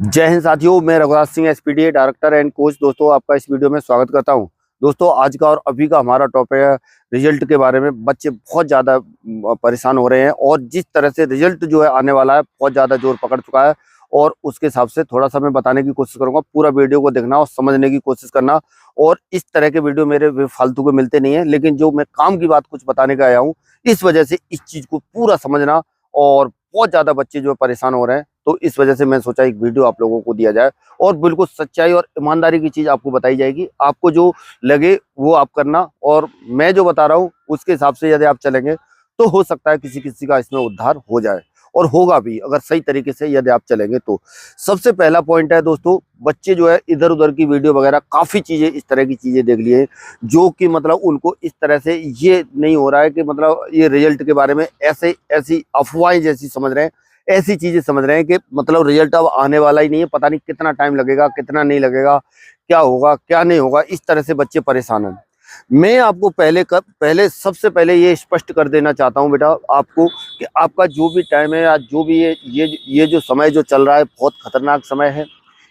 जय हिंद साथियों, मैं Raghuraj Singh SPDA director and coach. दोस्तों, आपका इस वीडियो में स्वागत करता हूं। दोस्तों, आज का और अभी का हमारा टॉपिक है रिजल्ट के बारे में। बच्चे बहुत ज़्यादा परेशान हो रहे हैं और जिस तरह से रिजल्ट जो है आने वाला है बहुत ज़्यादा जोर पकड़ चुका है और उसके हिसाब से थोड़ा सा मैं बताने की कोशिश करूंगा। पूरा वीडियो को देखना और समझने की कोशिश करना। और इस तरह के वीडियो मेरे फालतू के मिलते नहीं है, लेकिन जो मैं काम की बात कुछ बताने का आया हूँ, इस वजह से इस चीज़ को पूरा समझना। और बहुत ज़्यादा बच्चे जो परेशान हो रहे हैं, तो इस वजह से मैं सोचा एक वीडियो आप लोगों को दिया जाए और बिल्कुल सच्चाई और ईमानदारी की चीज आपको बताई जाएगी। आपको जो लगे वो आप करना और मैं जो बता रहा हूँ उसके हिसाब से यदि आप चलेंगे तो हो सकता है किसी किसी का इसमें उद्धार हो जाए और होगा भी, अगर सही तरीके से यदि आप चलेंगे तो। सबसे पहला पॉइंट है दोस्तों, बच्चे जो है इधर उधर की वीडियो वगैरह काफी चीजें इस तरह की चीजें देख लिए जो कि मतलब उनको इस तरह से ये नहीं हो रहा है कि मतलब ये रिजल्ट के बारे में ऐसे ऐसी अफवाहें जैसी समझ रहे हैं, ऐसी चीजें समझ रहे हैं कि मतलब रिजल्ट अब आने वाला ही नहीं है, पता नहीं कितना टाइम लगेगा, कितना नहीं लगेगा, क्या होगा क्या नहीं होगा। इस तरह से बच्चे परेशान हैं। मैं आपको पहले सबसे पहले ये स्पष्ट कर देना चाहता हूँ बेटा आपको कि आपका जो भी टाइम है या जो भी ये जो समय जो चल रहा है बहुत खतरनाक समय है।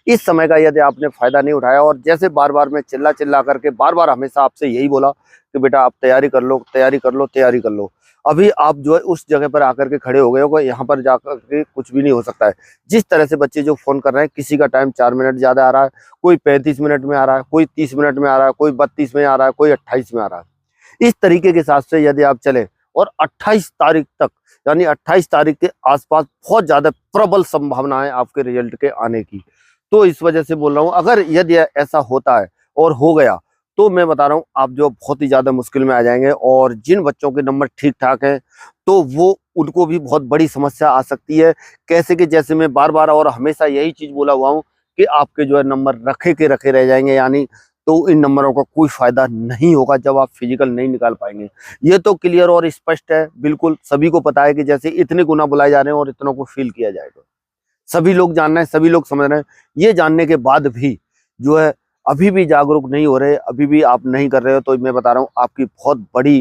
इस समय का यदि आपने फायदा नहीं उठाया और जैसे बार बार मैं चिल्ला चिल्ला करके बार बार हमेशा आपसे यही बोला कि बेटा आप तैयारी कर लो, तैयारी कर लो, तैयारी कर लो। अभी आप जो है उस जगह पर आकर के खड़े हो गए हो, यहाँ पर जाकर के कुछ भी नहीं हो सकता है। जिस तरह से बच्चे जो फोन कर रहे हैं, किसी का टाइम 4 मिनट ज्यादा आ रहा है, कोई 35 मिनट में आ रहा है, कोई 30 मिनट में आ रहा है, कोई 32 में आ रहा है, कोई 28 में आ रहा है। इस तरीके के साथ से यदि आप चले और 28 तारीख तक, यानी 28 तारीख के आसपास बहुत ज्यादा प्रबल संभावना है आपके रिजल्ट के आने की। तो इस वजह से बोल रहा हूँ, अगर यदि ऐसा होता है और हो गया तो मैं बता रहा हूँ आप जो बहुत ही ज्यादा मुश्किल में आ जाएंगे। और जिन बच्चों के नंबर ठीक ठाक हैं तो वो उनको भी बहुत बड़ी समस्या आ सकती है। कैसे कि जैसे मैं बार बार और हमेशा यही चीज बोला हुआ हूँ कि आपके जो है नंबर रखे के रखे रह जाएंगे, यानी तो इन नंबरों का कोई फायदा नहीं होगा जब आप फिजिकल नहीं निकाल पाएंगे। ये तो क्लियर और स्पष्ट है, बिल्कुल सभी को पता है कि जैसे इतने गुना बुलाए जा रहे हैं और इतनों को फील किया जाएगा। सभी लोग जान रहे हैं, सभी लोग समझ रहे हैं। ये जानने के बाद भी जो है अभी भी जागरूक नहीं हो रहे, अभी भी आप नहीं कर रहे हो, तो मैं बता रहा हूँ आपकी बहुत बड़ी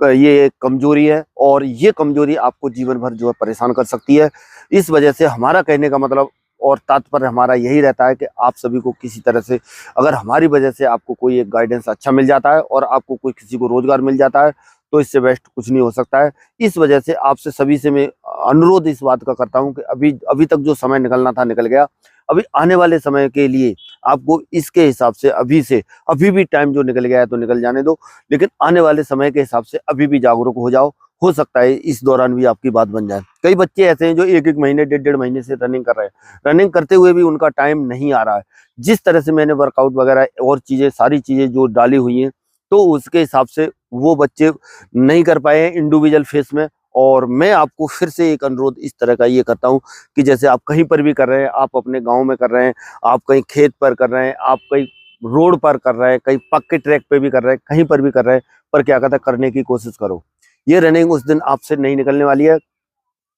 ये कमजोरी है और ये कमजोरी आपको जीवन भर जो है परेशान कर सकती है। इस वजह से हमारा कहने का मतलब और तात्पर्य हमारा यही रहता है कि आप सभी को किसी तरह से, अगर हमारी वजह से आपको कोई एक गाइडेंस अच्छा मिल जाता है और आपको कोई किसी को रोजगार मिल जाता है तो इससे बेस्ट कुछ नहीं हो सकता है। इस वजह से आपसे सभी से मैं अनुरोध इस बात का करता हूं कि अभी अभी तक जो समय निकलना था निकल गया। अभी आने वाले समय के लिए आपको इसके हिसाब से अभी भी टाइम जो निकल गया है तो निकल जाने दो, लेकिन आने वाले समय के हिसाब से अभी भी जागरूक हो जाओ। हो सकता है इस दौरान भी आपकी बात बन जाए। कई बच्चे ऐसे हैं जो एक एक महीने डेढ़ महीने से रनिंग कर रहे हैं, रनिंग करते हुए भी उनका टाइम नहीं आ रहा है। जिस तरह से मैंने वर्कआउट वगैरह और चीजें सारी चीजें जो डाली हुई हैं तो उसके हिसाब से वो बच्चे नहीं कर पाए हैं इंडिविजुअल फेस में। और मैं आपको फिर से एक अनुरोध इस तरह का ये करता हूँ कि जैसे आप कहीं पर भी कर रहे हैं, आप अपने गांव में कर रहे हैं, आप कहीं खेत पर कर रहे हैं, आप कहीं रोड पर कर रहे हैं, कहीं पक्के ट्रैक पे भी कर रहे हैं, कहीं पर भी कर रहे हैं, पर क्या कहता है करने की कोशिश करो। ये रनिंग उस दिन आपसे नहीं निकलने वाली है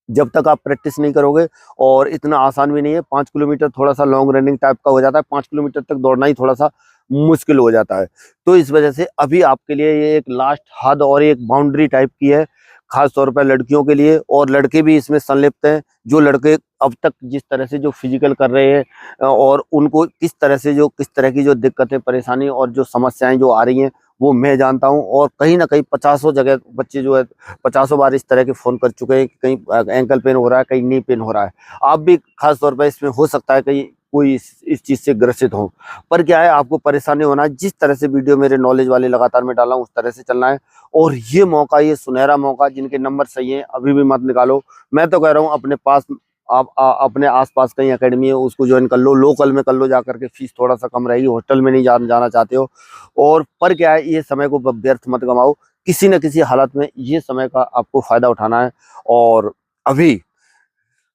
जब तक आप प्रैक्टिस नहीं करोगे। और इतना आसान भी नहीं है, 5 किलोमीटर थोड़ा सा लॉन्ग रनिंग टाइप का हो जाता है, 5 किलोमीटर तक दौड़ना ही थोड़ा सा मुश्किल हो जाता है। तो इस वजह से अभी आपके लिए ये एक लास्ट हद और एक बाउंड्री टाइप की है, खास तौर पर लड़कियों के लिए। और लड़के भी इसमें संलिप्त हैं। जो लड़के अब तक जिस तरह से जो फिजिकल कर रहे हैं और उनको किस तरह की जो दिक्कतें परेशानी और जो समस्याएं जो आ रही हैं वो मैं जानता हूं। और कहीं ना कहीं 50 जगह बच्चे जो है 50 बार इस तरह के फोन कर चुके हैं कि कहीं एंकल पेन हो रहा है, कहीं नी पेन हो रहा है। आप भी खास तौर पर इसमें हो सकता है कहीं कोई इस चीज से ग्रसित हो। पर क्या है, आपको परेशानी होना है। जिस तरह से वीडियो मेरे नॉलेज वाले लगातार मैं डाला हूं उस तरह से चलना है। और ये मौका, ये सुनहरा मौका, जिनके नंबर सही हैं अभी भी मत निकालो। मैं तो कह रहा हूँ अपने पास आप अपने आसपास कहीं एकेडमी है उसको ज्वाइन कर लो, लोकल में कर लो, जाकर के फीस थोड़ा सा कम रहेगी, हॉस्टल में नहीं जाना चाहते हो। और पर क्या है, ये समय को व्यर्थ मत गवाओ, किसी न किसी हालत में ये समय का आपको फायदा उठाना है। और अभी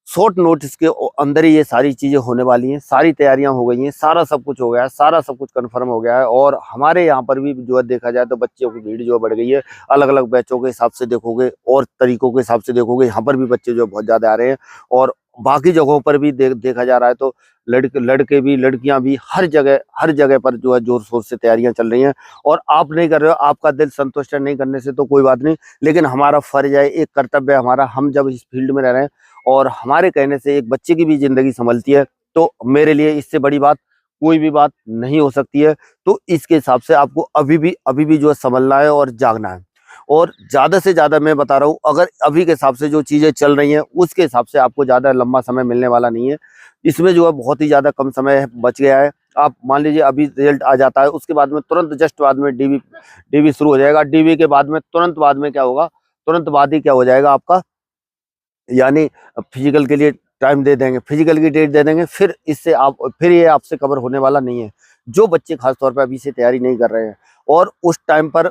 शॉर्ट नोटिस के अंदर ही ये सारी चीजें होने वाली हैं, सारी तैयारियां हो गई हैं, सारा सब कुछ हो गया है, सारा सब कुछ कंफर्म हो गया है। और हमारे यहाँ पर भी जो है देखा जाए तो बच्चों की भीड़ जो है बढ़ गई है। अलग अलग बैचों के हिसाब से देखोगे और तरीकों के हिसाब से देखोगे, यहाँ पर भी बच्चे जो है बहुत ज्यादा आ रहे हैं। और बाकी जगहों पर भी देखा जा रहा है तो लड़के भी लड़कियां भी हर जगह पर जो है जोर शोर से तैयारियां चल रही हैं। और आप नहीं कर रहे हो, आपका दिल संतुष्ट है नहीं करने से तो कोई बात नहीं, लेकिन हमारा फर्ज है, एक कर्तव्य है हमारा। हम जब इस फील्ड में रह रहे हैं और हमारे कहने से एक बच्चे की भी जिंदगी संभलती है तो मेरे लिए इससे बड़ी बात कोई भी बात नहीं हो सकती है। तो इसके हिसाब से आपको अभी भी जो है संभलना है और जागना है। और ज्यादा से ज्यादा मैं बता रहा हूँ, अगर अभी के हिसाब से जो चीजें चल रही हैं उसके हिसाब से आपको ज्यादा लंबा समय मिलने वाला नहीं है। इसमें जो है बहुत ही ज्यादा कम समय बच गया है। आप मान लीजिए अभी रिजल्ट आ जाता है, उसके बाद में तुरंत जस्ट बाद में डीवी शुरू हो जाएगा। डीवी के बाद में तुरंत बाद में क्या होगा, तुरंत बाद ही क्या हो जाएगा आपका, यानी फिजिकल के लिए टाइम दे देंगे, फिजिकल की डेट दे देंगे, फिर इससे आप फिर ये आपसे कवर होने वाला नहीं है। जो बच्चे खासतौर पर अभी से तैयारी नहीं कर रहे हैं और उस टाइम पर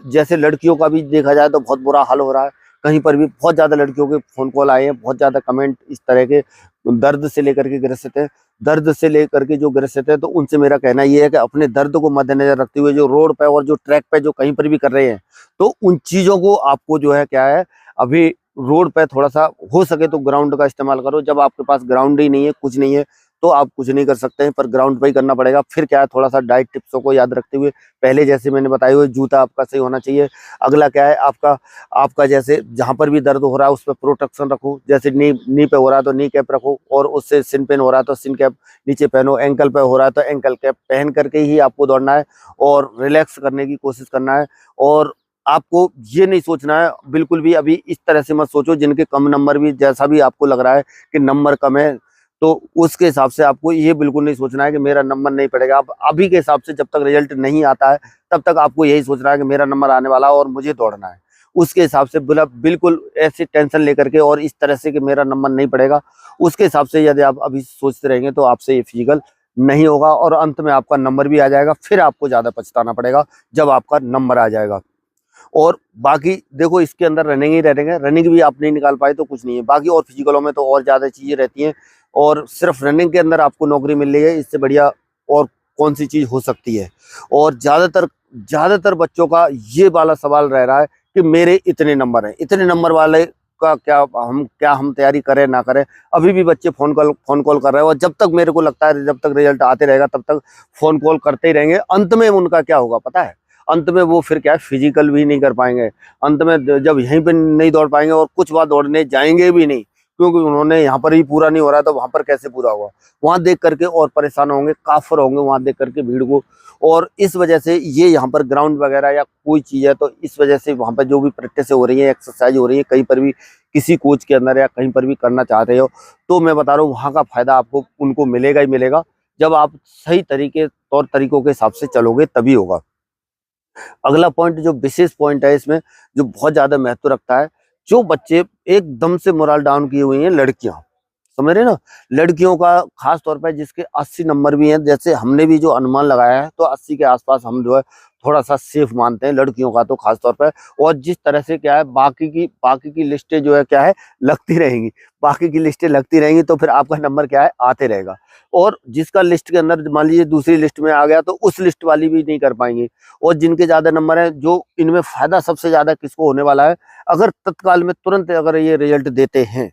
जैसे लड़कियों का भी देखा जाए तो बहुत बुरा हाल हो रहा है। कहीं पर भी बहुत ज्यादा लड़कियों के फोन कॉल आए हैं, बहुत ज्यादा कमेंट इस तरह के, दर्द से लेकर के ग्रसित है, दर्द से लेकर के जो ग्रसित है। तो उनसे मेरा कहना ये है कि अपने दर्द को मद्देनजर रखते हुए जो रोड पे और जो ट्रैक पे जो कहीं पर भी कर रहे हैं, तो उन चीजों को आपको जो है क्या है, अभी रोड पे थोड़ा सा हो सके तो ग्राउंड का इस्तेमाल करो। जब आपके पास ग्राउंड ही नहीं है, कुछ नहीं है, तो आप कुछ नहीं कर सकते हैं, पर ग्राउंड पे ही करना पड़ेगा। फिर क्या है, थोड़ा सा डाइट टिप्सों को याद रखते हुए, पहले जैसे मैंने बताया हुआ जूता आपका सही होना चाहिए। अगला क्या है, आपका आपका जैसे जहां पर भी दर्द हो रहा है उस पर प्रोटेक्शन रखो। जैसे नी पे हो रहा है तो नी कैप रखो, और उससे सिन पेन हो रहा है तो सिन कैप नीचे पहनो। एंकल पे हो रहा है तो एंकल कैप पहन करके ही आपको दौड़ना है और रिलैक्स करने की कोशिश करना है। और आपको ये नहीं सोचना है बिल्कुल भी, अभी इस तरह से मत सोचो जिनके कम नंबर भी, जैसा भी आपको लग रहा है कि नंबर कम है, तो उसके हिसाब से आपको ये बिल्कुल नहीं सोचना है कि मेरा नंबर नहीं पड़ेगा। अब अभी के हिसाब से जब तक रिजल्ट नहीं आता है तब तक आपको यही सोचना है कि मेरा नंबर आने वाला है और मुझे दौड़ना है। उसके हिसाब से बिल्कुल ऐसे टेंशन लेकर के और इस तरह से कि मेरा नंबर नहीं पड़ेगा, उसके हिसाब से यदि आप अभी सोचते रहेंगे तो आपसे ये फिजिकल नहीं होगा और अंत में आपका नंबर भी आ जाएगा। फिर आपको ज्यादा पछताना पड़ेगा जब आपका नंबर आ जाएगा। और बाकी देखो, इसके अंदर रनिंग ही रनिंग है, रनिंग भी आप नहीं निकाल पाए तो कुछ नहीं है। बाकी और फिजिकलों में तो और ज्यादा चीजें रहती हैं, और सिर्फ रनिंग के अंदर आपको नौकरी मिल रही है, इससे बढ़िया और कौन सी चीज हो सकती है। और ज्यादातर बच्चों का ये वाला सवाल रह रहा है कि मेरे इतने नंबर हैं, इतने नंबर वाले का क्या हम तैयारी करें ना करें। अभी भी बच्चे फोन कॉल कर रहे हैं, और जब तक मेरे को लगता है जब तक रिजल्ट आते रहेगा तब तक फोन कॉल करते ही रहेंगे। अंत में उनका क्या होगा पता है, अंत में वो फिर क्या है, फिजिकल भी नहीं कर पाएंगे। अंत में जब यहीं पे नहीं दौड़ पाएंगे और कुछ बार दौड़ने जाएंगे भी नहीं, क्योंकि उन्होंने यहाँ पर ही पूरा नहीं हो रहा है तो वहां पर कैसे पूरा होगा। वहां देख करके और परेशान होंगे, काफर होंगे वहां देख करके भीड़ को। और इस वजह से ये यहाँ पर ग्राउंड वगैरह या कोई चीज है तो इस वजह से वहां पर जो भी प्रैक्टिस हो रही है, एक्सरसाइज हो रही है, कहीं पर भी किसी कोच के अंदर या कहीं पर भी करना चाहते हो, तो मैं बता रहा हूँ वहां का फायदा आपको उनको मिलेगा ही मिलेगा। जब आप सही तौर तरीकों के हिसाब से चलोगे तभी होगा। अगला पॉइंट जो विशेष पॉइंट है इसमें, जो बहुत ज्यादा महत्व रखता है, जो बच्चे एकदम से मोरल डाउन किए हुए हैं, लड़कियां, समझ रहे ना, लड़कियों का खास तौर पर जिसके 80 नंबर भी हैं, जैसे हमने भी जो अनुमान लगाया है तो 80 के आसपास हम जो है थोड़ा सा सेफ मानते हैं लड़कियों का तो खास तौर पर। और जिस तरह से क्या है, बाकी की लिस्टें जो है क्या है, लगती रहेंगी, बाकी की लिस्टें लगती रहेंगी, तो फिर आपका नंबर क्या है, आते रहेगा। और जिसका लिस्ट के अंदर मान लीजिए दूसरी लिस्ट में आ गया तो उस लिस्ट वाली भी नहीं कर पाएंगे। और जिनके ज्यादा नंबर है, जो इनमें फायदा सबसे ज्यादा किसको होने वाला है, अगर तत्काल में तुरंत अगर ये रिजल्ट देते हैं,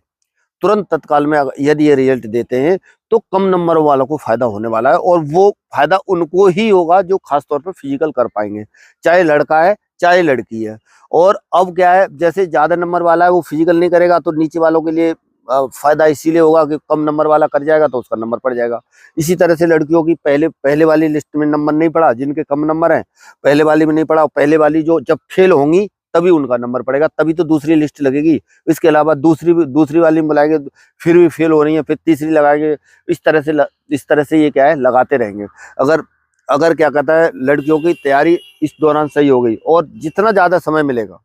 तुरंत तत्काल में यदि ये रिजल्ट देते हैं, तो कम नंबर वालों को फायदा होने वाला है। और वो फायदा उनको ही होगा जो खासतौर पर फिजिकल कर पाएंगे, चाहे लड़का है चाहे लड़की है। और अब क्या है, जैसे ज्यादा नंबर वाला है वो फिजिकल नहीं करेगा तो नीचे वालों के लिए फायदा इसीलिए होगा कि कम नंबर वाला कर जाएगा तो उसका नंबर पड़ जाएगा। इसी तरह से लड़कियों की पहले वाली लिस्ट में नंबर नहीं पड़ा, जिनके कम नंबर हैं पहले वाली में नहीं पड़ा, पहले वाली जो जब फेल होंगी तभी उनका नंबर पड़ेगा, तभी तो दूसरी लिस्ट लगेगी। इसके अलावा दूसरी वाली में बुलाएंगे, फिर भी फेल हो रही है, फिर तीसरी लगाएंगे। इस तरह से ये क्या है, लगाते रहेंगे। अगर अगर क्या कहता है, लड़कियों की तैयारी इस दौरान सही हो गई और जितना ज्यादा समय मिलेगा,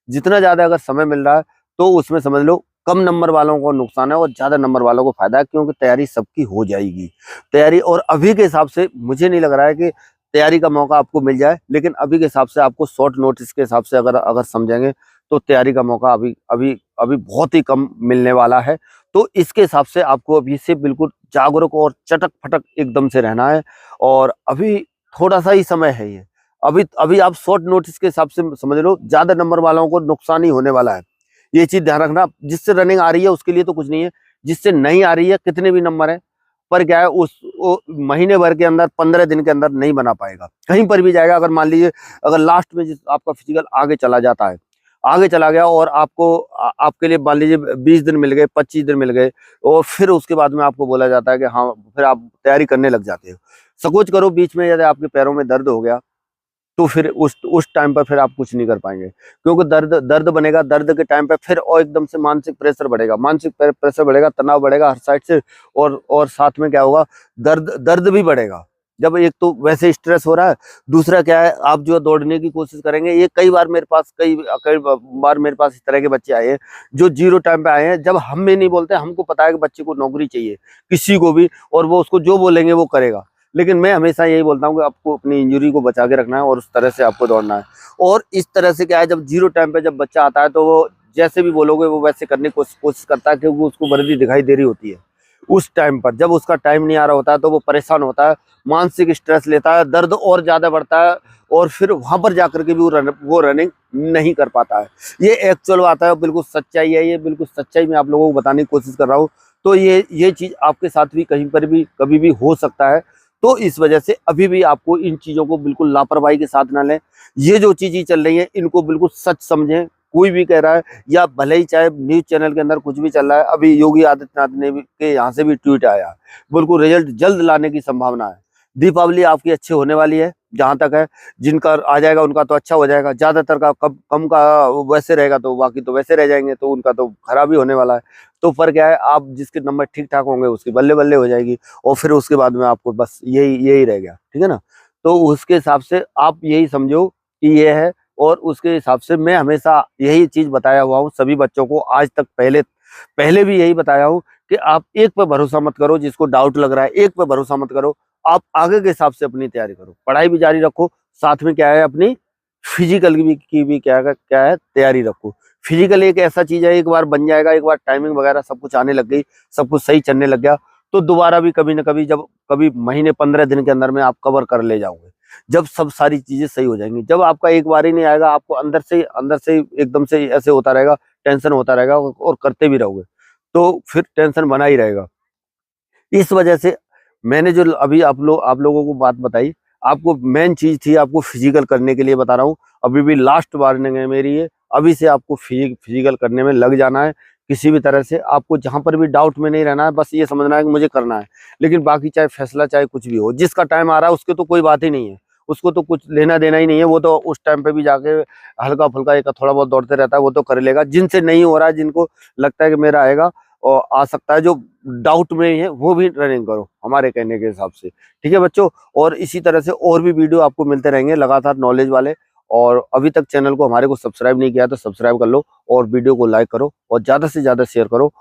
जितना ज्यादा अगर समय मिल रहा है, तो उसमें समझ लो कम नंबर वालों को नुकसान है और ज्यादा नंबर वालों को फायदा है, क्योंकि तैयारी सबकी हो जाएगी। तैयारी, और अभी के हिसाब से मुझे नहीं लग रहा है कि तैयारी का मौका आपको मिल जाए, लेकिन अभी के हिसाब से आपको शॉर्ट नोटिस के हिसाब से अगर समझेंगे तो तैयारी का मौका अभी अभी अभी बहुत ही कम मिलने वाला है। तो इसके हिसाब से आपको अभी से बिल्कुल जागरूक और चटक फटक एकदम से रहना है। और अभी थोड़ा सा ही समय है ये, अभी अभी आप शॉर्ट नोटिस के हिसाब से समझ लो, ज्यादा नंबर वालों को नुकसान ही होने वाला है। ये चीज ध्यान रखना। जिससे रनिंग आ रही है उसके लिए तो कुछ नहीं है, जिससे नहीं आ रही है, कितने भी नंबर है, पर क्या है, महीने भर के अंदर 15 दिन के अंदर नहीं बना पाएगा, कहीं पर भी जाएगा। अगर मान लीजिए अगर लास्ट में आपका फिजिकल आगे चला जाता है, आगे चला गया और आपके लिए मान लीजिए 20 दिन मिल गए, 25 दिन मिल गए, और फिर उसके बाद में आपको बोला जाता है कि हाँ, फिर आप तैयारी करने लग जाते हो। सकोच करो बीच में यदि आपके पैरों में दर्द हो गया तो फिर उस टाइम पर फिर आप कुछ नहीं कर पाएंगे, क्योंकि दर्द दर्द बनेगा। दर्द के टाइम पे फिर और एकदम से मानसिक प्रेशर बढ़ेगा, मानसिक प्रेशर बढ़ेगा, तनाव बढ़ेगा हर साइड से, और साथ में क्या होगा, दर्द दर्द भी बढ़ेगा। जब एक तो वैसे स्ट्रेस हो रहा है, दूसरा क्या है, आप जो दौड़ने की कोशिश करेंगे, ये कई बार मेरे पास इस तरह के बच्चे आए हैं जो 0 टाइम पे आए हैं। जब हम भी नहीं बोलते, हमको पता है कि बच्चे को नौकरी चाहिए किसी को भी, और वो उसको जो बोलेंगे वो करेगा, लेकिन मैं हमेशा यही बोलता हूँ कि आपको अपनी इंजरी को बचा के रखना है और उस तरह से आपको दौड़ना है। और इस तरह से क्या है, जब 0 टाइम पे जब बच्चा आता है तो वो जैसे भी बोलोगे वो वैसे करने की कोशिश करता है, क्योंकि उसको वर्दी दिखाई दे रही होती है। उस टाइम पर जब उसका टाइम नहीं आ रहा होता है तो वो परेशान होता है, मानसिक स्ट्रेस लेता है, दर्द और ज्यादा बढ़ता है, और फिर वहां पर जाकर के भी वो रनिंग नहीं कर पाता है। ये एक्चुअल बात है, बिल्कुल सच्चाई है, ये बिल्कुल सच्चाई मैं आप लोगों को बताने की कोशिश कर रहा हूँ। तो ये चीज आपके साथ भी कहीं पर भी कभी भी हो सकता है। तो इस वजह से अभी भी आपको इन चीजों को बिल्कुल लापरवाही के साथ ना लें। ये जो चीजें चल रही है इनको बिल्कुल सच समझें। कोई भी कह रहा है, या भले ही चाहे न्यूज चैनल के अंदर कुछ भी चल रहा है, अभी योगी आदित्यनाथ ने के यहाँ से भी ट्वीट आया, बिल्कुल रिजल्ट जल्द लाने की संभावना है। दीपावली आपकी अच्छी होने वाली है, जहां तक है, जिनका आ जाएगा उनका तो अच्छा हो जाएगा, ज्यादातर का कम का वैसे रहेगा, तो बाकी तो वैसे रह जाएंगे, तो उनका तो खराब ही होने वाला है। तो पर क्या है, आप जिसके नंबर ठीक ठाक होंगे उसकी बल्ले बल्ले हो जाएगी, और फिर उसके बाद में आपको बस यही रह गया, ठीक है ना। तो उसके हिसाब से आप यही समझो कि ये है, और उसके हिसाब से मैं हमेशा यही चीज बताया हुआ हूँ सभी बच्चों को, आज तक पहले भी यही बताया हूँ कि आप एक पे भरोसा मत करो, जिसको डाउट लग रहा है एक पे भरोसा मत करो, आप आगे के हिसाब से अपनी तैयारी करो, पढ़ाई भी जारी रखो, साथ में क्या है, अपनी फिजिकल की भी क्या है तैयारी रखो। फिजिकल एक ऐसा चीज है, एक बार बन जाएगा, एक बार टाइमिंग वगैरह सब कुछ आने लग गई, सब कुछ सही चलने लग गया, तो दोबारा भी कभी ना कभी, जब कभी महीने 15 दिन के अंदर में आप कवर कर ले जाओगे, जब सब सारी चीजें सही हो जाएंगी। जब आपका एक बार ही नहीं आएगा, आपको अंदर से एकदम से ऐसे होता रहेगा, टेंशन होता रहेगा, और करते भी रहोगे, तो फिर टेंशन बना ही रहेगा। इस वजह से मैंने जो अभी आप लोगों को बात बताई, आपको मेन चीज थी, आपको फिजिकल करने के लिए बता रहा हूँ। अभी भी लास्ट वार्निंग है मेरी ये, अभी से आपको फिजिकल करने में लग जाना है। किसी भी तरह से आपको जहां पर भी डाउट में नहीं रहना है, बस ये समझना है कि मुझे करना है। लेकिन बाकी चाहे फैसला चाहे कुछ भी हो, जिसका टाइम आ रहा है उसके तो कोई बात ही नहीं है, उसको तो कुछ लेना देना ही नहीं है, वो तो उस टाइम पे भी जाके हल्का फुल्का एक थोड़ा बहुत दौड़ते रहता है, वो तो कर लेगा। जिनसे नहीं हो रहा है, जिनको लगता है कि मेरा आएगा और आ सकता है, जो डाउट में है, वो भी रनिंग करो हमारे कहने के हिसाब से, ठीक है बच्चों। और इसी तरह से और भी वीडियो आपको मिलते रहेंगे लगातार नॉलेज वाले। और अभी तक चैनल को हमारे को सब्सक्राइब नहीं किया तो सब्सक्राइब कर लो, और वीडियो को लाइक करो, और ज्यादा से ज्यादा शेयर करो।